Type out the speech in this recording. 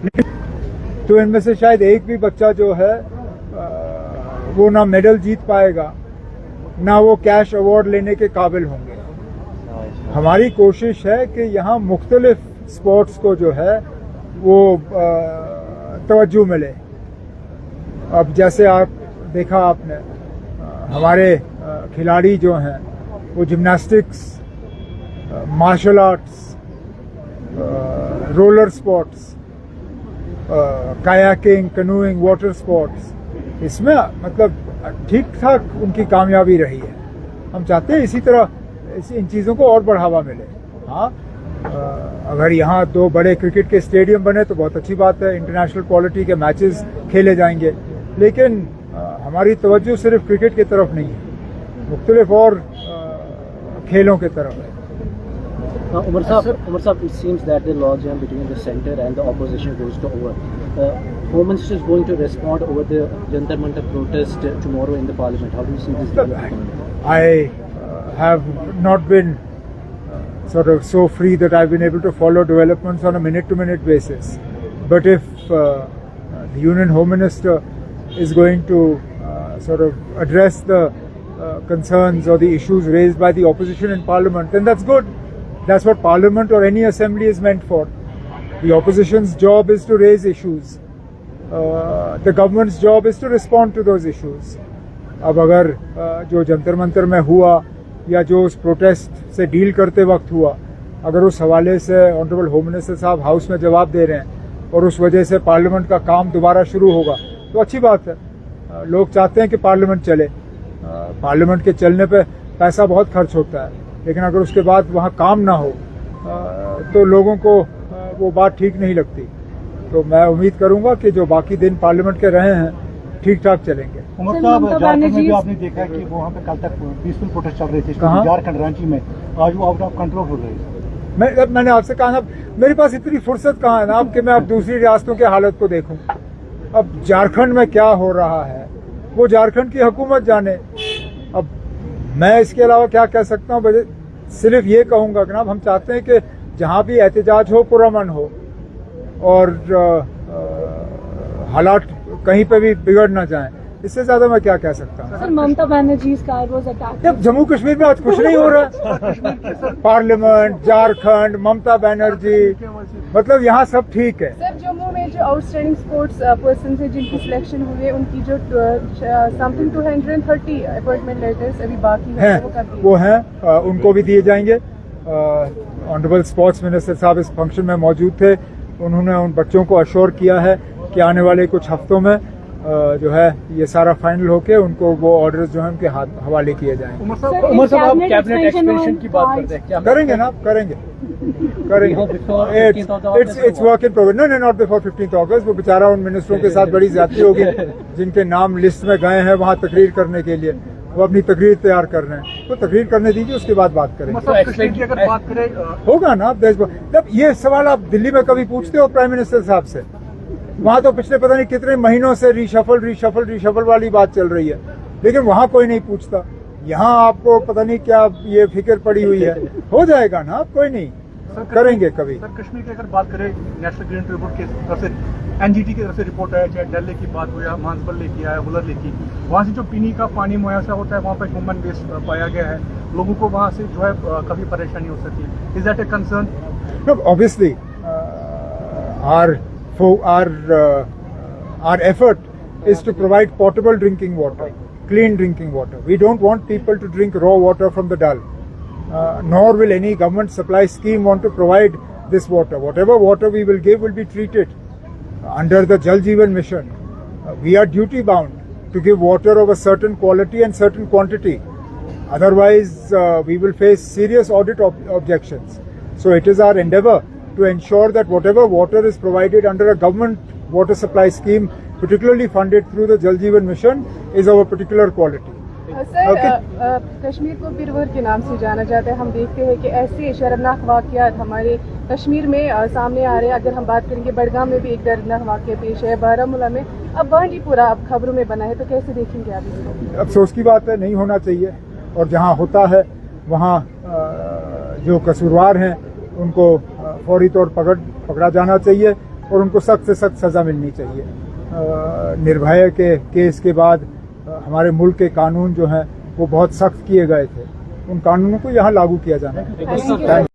तो इनमें से शायद एक भी बच्चा जो है वो ना मेडल जीत पाएगा, ना वो कैश अवार्ड लेने के काबिल होंगे। हमारी कोशिश है कि यहाँ मुख्तलिफ स्पोर्ट्स को जो है वो तवज्जो मिले। अब जैसे आप देखा आपने हमारे खिलाड़ी जो हैं वो gymnastics, martial arts, roller sports, kayaking, canoeing, water sports, इसमें मतलब ठीक ठाक उनकी कामयाबी रही है। हम चाहते हैं इसी तरह इन चीज़ों को और बढ़ावा मिले। हाँ, अगर यहाँ 2 बड़े क्रिकेट के स्टेडियम बने तो बहुत अच्छी बात है, इंटरनेशनल क्वालिटी के मैचेस खेले जाएंगे, लेकिन हमारी तवज्जो सिर्फ क्रिकेट की तरफ नहीं है, मुख्तलिफ और खेलों की तरफ है। Umar Saab, it seems that the logjam between the centre and the opposition goes to over. Home Minister is going to respond over the Jantar Mantar protest tomorrow in the Parliament. How do you see this development? I have not been sort of so free that I've been able to follow developments on a minute-to-minute basis. But if the Union Home Minister is going to sort of address the concerns or the issues raised by the opposition in Parliament, then that's good. That's what Parliament or any assembly is meant for. The opposition's job is to raise issues. The government's job is to respond to those issues. अब अगर जो जंतर मंतर में हुआ या जो उस protest से deal करते वक्त हुआ, अगर उस हवाले से ऑनरेबल होम मिनिस्टर साहब हाउस में जवाब दे रहे हैं और उस वजह से पार्लियामेंट का काम दोबारा शुरू होगा तो अच्छी बात है। लोग चाहते हैं कि पार्लियामेंट चले। पार्लियामेंट के चलने पे पैसा बहुत खर्च होता है, लेकिन अगर उसके बाद वहाँ काम ना हो तो लोगों को वो बात ठीक नहीं लगती। तो मैं उम्मीद करूंगा कि जो बाकी दिन पार्लियामेंट के रहे हैं ठीक ठाक चलेंगे। उमर साहब, झारखंड में भी आपने देखा कि वहाँ पे कल तक पीसफुल प्रोटेस्ट चल रहे थे, झारखंड रांची में, आज वो आउट ऑफ कंट्रोल हो रहे हैं। मैंने आपसे कहा ना, मेरे पास इतनी फुर्सत कहाँ है ना अब कि मैं अब दूसरी रियासतों की हालत को देखूं। अब झारखंड में क्या हो रहा है वो झारखंड की हुकूमत जाने। अब मैं इसके अलावा क्या कह सकता हूँ? सिर्फ ये कहूंगा कि ना हम चाहते हैं कि जहाँ भी एहतजाज हो पुरअमन हो और हालात कहीं पे भी बिगड़ ना जाएं। इससे ज्यादा मैं क्या कह सकता हूँ? Sir, Mamata Banerjee car was attacked. जब जम्मू कश्मीर में आज कुछ नहीं हो रहा, पार्लियामेंट, झारखंड, ममता बनर्जी, मतलब यहाँ सब ठीक है। सर, जम्मू में जो आउटस्टैंडिंग स्पोर्ट्स पर्सन थे जिनकी सिलेक्शन हुई है, उनकी जो समथिंग 230 अपॉइंटमेंट लेटर्स अभी बाकी है वो हैं, उनको भी दिए जाएंगे। ऑनरेबल स्पोर्ट्स मिनिस्टर साहब इस फंक्शन में मौजूद थे। उन्होंने उन बच्चों को अश्योर किया है कि आने वाले कुछ हफ्तों में जो है ये सारा फाइनल होके उनको वो ऑर्डर्स जो है उनके हवाले किए जाएंगे। उमर साहब, आप कैबिनेट एक्सपेंशन की बात करते हैं, क्या करेंगे ना? करेंगे। It's work in progress. No, not before 15 August. वो बेचारा उन मिनिस्टरों के साथ बड़ी ज्यादती होगी जिनके नाम लिस्ट में गए हैं वहाँ तकरीर करने के लिए। वो अपनी तकरीर तैयार कर रहे हैं, तो तकरीर करने दीजिए, उसके बाद बात करेंगे। कश्मीर की अगर बात करें, होगा ना जब ये सवाल आप दिल्ली में कभी पूछते हो प्राइम मिनिस्टर साहब से? वहाँ तो पिछले पता नहीं कितने महीनों से रिशफल वाली बात चल रही है, लेकिन वहाँ कोई नहीं पूछता। यहाँ आपको पता नहीं क्या ये फिक्र पड़ी हुई है। हो जाएगा ना, कोई नहीं, करेंगे कभी। सर, कश्मीर की अगर बात करें, नेशनल ग्रीन रिपोर्ट की तरफ से, एनजीटी की तरफ से रिपोर्ट आया, चाहे डल लेक की बात हो या मानसबल लेक की, हुलर लेक की, वहाँ से जो पीने का पानी मुहैया होता है वहाँ पर ह्यूमन वेस्ट पाया गया है। लोगों को वहाँ से जो है काफी परेशानी हो सकती है। Is that a concern? No, obviously, our effort is to provide potable drinking water, clean drinking water. We don't want people to drink raw water from the Dal, nor will any government supply scheme want to provide this water. Whatever water we will give will be treated under the Jal Jeevan mission. We are duty bound to give water of a certain quality and certain quantity. Otherwise, we will face serious audit objections. So it is our endeavor to ensure that whatever water is provided under a government water supply scheme, particularly funded through the Jal Jeevan mission, is of a particular quality. Sir, Kashmir को बिरवर के नाम से जाना जाता है। हम देखते हैं कि ऐसे शर्मनाक वाक़यात हमारे कश्मीर में सामने आ रहे हैं। अगर हम बात करेंगे, बडगाम में भी एक दर्दनाक वाक़या पेश है, बारामूला में, अब बांडीपुरा अब खबरों में बना है, तो कैसे देखेंगे आप इसको? अफसोस की बात है, नहीं होना चाहिए, और जहाँ होता है वहाँ जो कसूरवार हैं उनको फौरी तौर पकड़ा जाना चाहिए और उनको सख्त से सख्त सज़ा मिलनी चाहिए। निर्भया के केस के बाद हमारे मुल्क के कानून जो हैं वो बहुत सख्त किए गए थे, उन कानूनों को यहाँ लागू किया जाना है।